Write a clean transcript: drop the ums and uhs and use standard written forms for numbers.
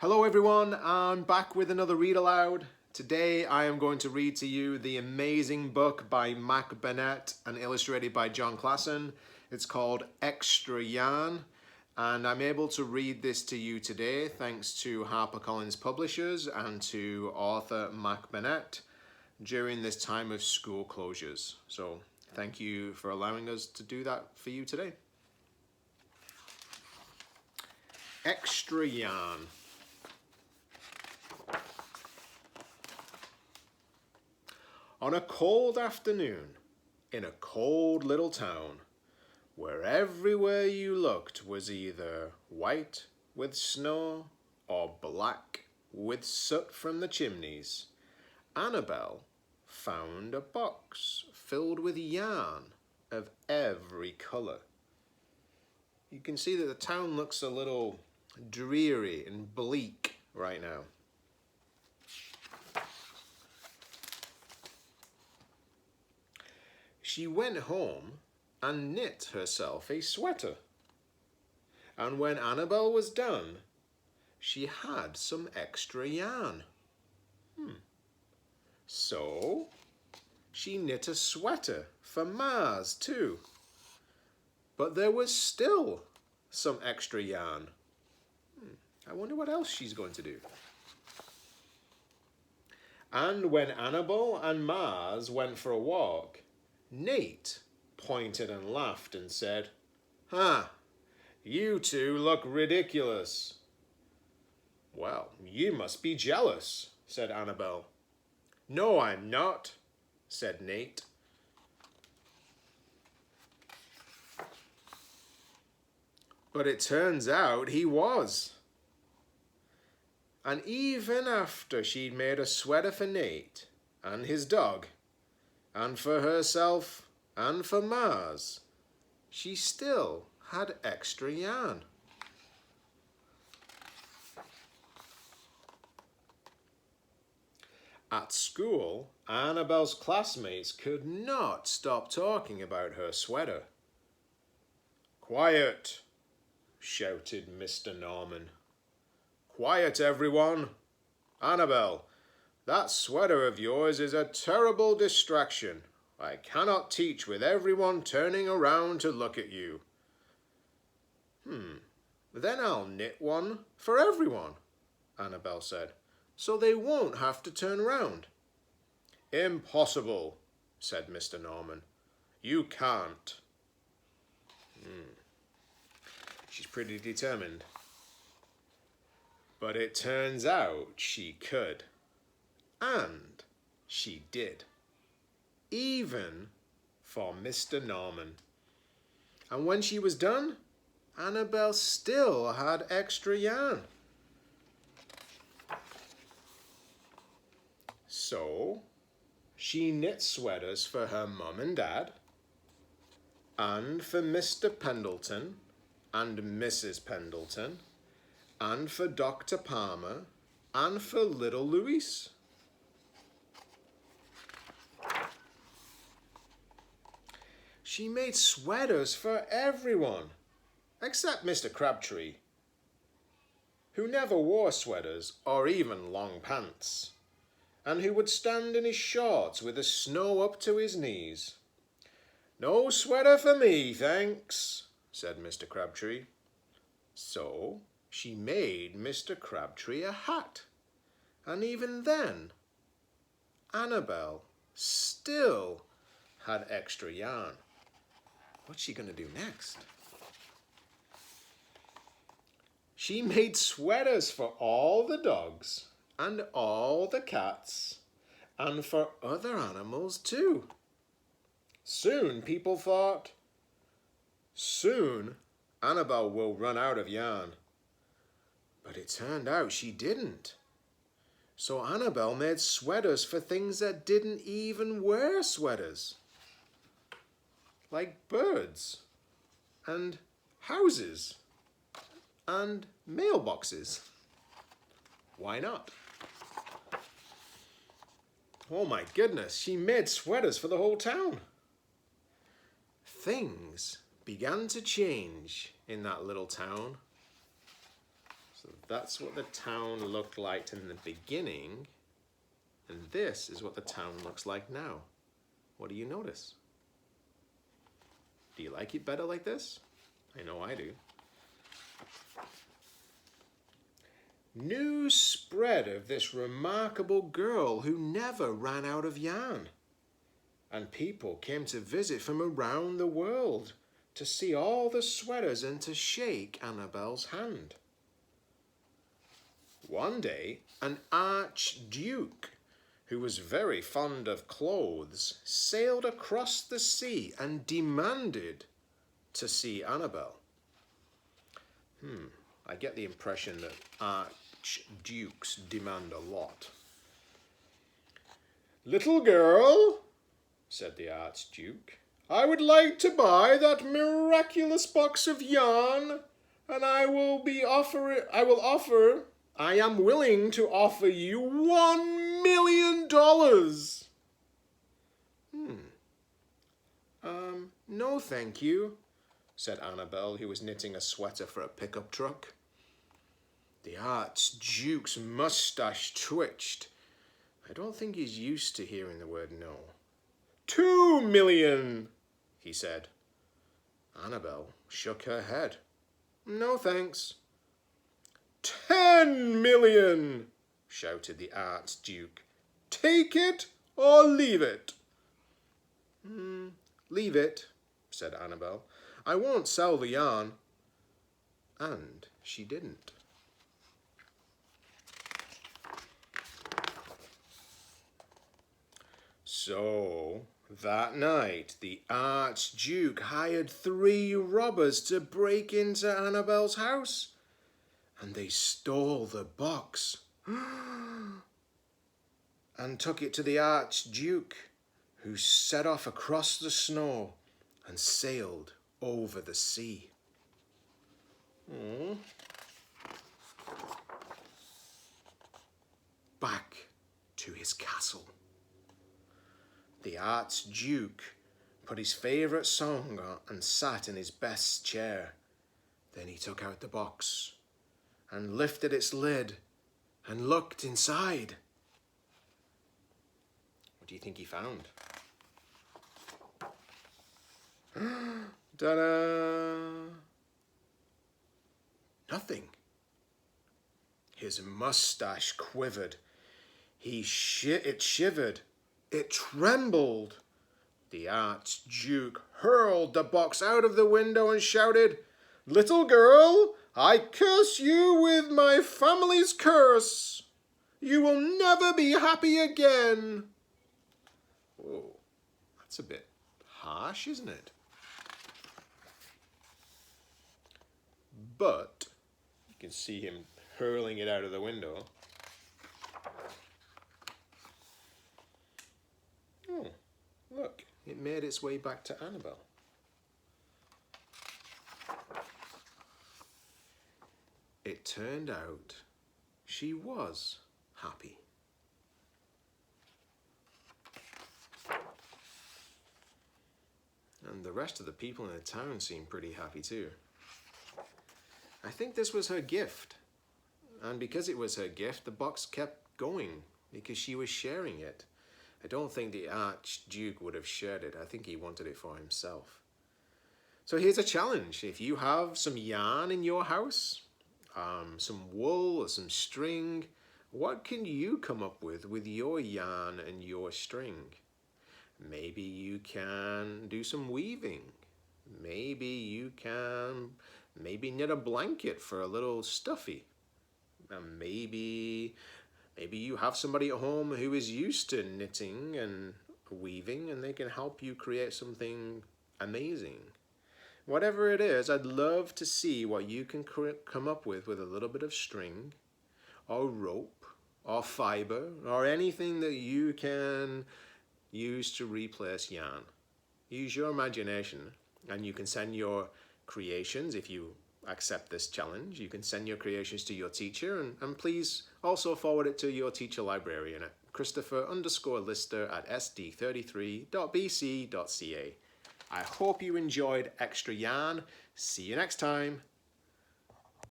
Hello everyone, I'm back with another read aloud. Today I am going to read to you the amazing book by Barnett and illustrated by John Klassen. It's called Extra Yarn, and I'm able to read this to you today thanks to HarperCollins Publishers and to author Barnett during this time of school closures. So thank you for allowing us to do that for you today. Extra Yarn. On a cold afternoon, in a cold little town, where everywhere you looked was either white with snow or black with soot from the chimneys, Annabelle found a box filled with yarn of every colour. You can see that the town looks a little dreary and bleak right now. She went home and knit herself a sweater. And when Annabelle was done, she had some extra yarn. So she knit a sweater for Mars too. But there was still some extra yarn. I wonder what else she's going to do. And when Annabelle and Mars went for a walk, Nate pointed and laughed and said, you two look ridiculous." "Well, you must be jealous," said Annabelle. "No, I'm not," said Nate. But it turns out he was. And even after she'd made a sweater for Nate and his dog, and for herself and for Mars, she still had extra yarn. At school, Annabelle's classmates could not stop talking about her sweater. "Quiet," shouted Mr. Norman. "Quiet, everyone. Annabelle, that sweater of yours is a terrible distraction. I cannot teach with everyone turning around to look at you." Then I'll knit one for everyone," Annabelle said, "so they won't have to turn round." "Impossible," said Mr. Norman. "You can't." She's pretty determined. But it turns out she could. And she did. Even for Mr. Norman. And when she was done, Annabelle still had extra yarn. So she knit sweaters for her mum and dad, and for Mr. Pendleton and Mrs. Pendleton, and for Dr. Palmer, and for little Louise. She made sweaters for everyone, except Mr. Crabtree, who never wore sweaters or even long pants, and who would stand in his shorts with the snow up to his knees. "No sweater for me, thanks," said Mr. Crabtree. So she made Mr. Crabtree a hat, and even then, Annabelle still had extra yarn. What's she going to do next? She made sweaters for all the dogs and all the cats and for other animals too. Soon people thought, soon Annabelle will run out of yarn. But it turned out she didn't. So Annabelle made sweaters for things that didn't even wear sweaters. Like birds and houses and mailboxes. Why not? Oh my goodness, she made sweaters for the whole town. Things began to change in that little town. So that's what the town looked like in the beginning. And this is what the town looks like now. What do you notice? Do you like it better like this? I know I do. News spread of this remarkable girl who never ran out of yarn. And people came to visit from around the world to see all the sweaters and to shake Annabel's hand. One day, an archduke, who was very fond of clothes, sailed across the sea and demanded to see Annabel. I get the impression that archdukes demand a lot. "Little girl," said the archduke, "I would like to buy that miraculous box of yarn, and I am willing to offer you $1 million. No, thank you," said Annabel, who was knitting a sweater for a pickup truck. The archduke's mustache twitched. I don't think he's used to hearing the word no. $2 million, he said. Annabel shook her head. "No, thanks." $10 million, shouted the archduke. "Take it or leave it." "Leave it," said Annabel. "I won't sell the yarn." And she didn't. So, that night, the archduke hired 3 robbers to break into Annabel's house. And they stole the box and took it to the archduke, who set off across the snow and sailed over the sea. Back to his castle. The archduke put his favourite song on and sat in his best chair. Then he took out the box and lifted its lid and looked inside. What do you think he found? Ta-da! Nothing. His mustache quivered. It shivered. It trembled. The archduke hurled the box out of the window and shouted, "Little girl, I curse you with my family's curse. You will never be happy again." Whoa, that's a bit harsh, isn't it? But you can see him hurling it out of the window. Oh, look, it made its way back to Annabel. It turned out she was happy. And the rest of the people in the town seemed pretty happy too. I think this was her gift. And because it was her gift, the box kept going because she was sharing it. I don't think the archduke would have shared it. I think he wanted it for himself. So here's a challenge. If you have some yarn in your house, some wool or some string, what can you come up with your yarn and your string? Maybe you can do some weaving. Maybe you can knit a blanket for a little stuffy. And maybe you have somebody at home who is used to knitting and weaving, and they can help you create something amazing. Whatever it is, I'd love to see what you can come up with a little bit of string or rope or fiber or anything that you can use to replace yarn. Use your imagination, and you can send your creations, if you accept this challenge, you can send your creations to your teacher, and please also forward it to your teacher librarian at Christopher_Lister@sd33.bc.ca. I hope you enjoyed Extra Yarn. See you next time.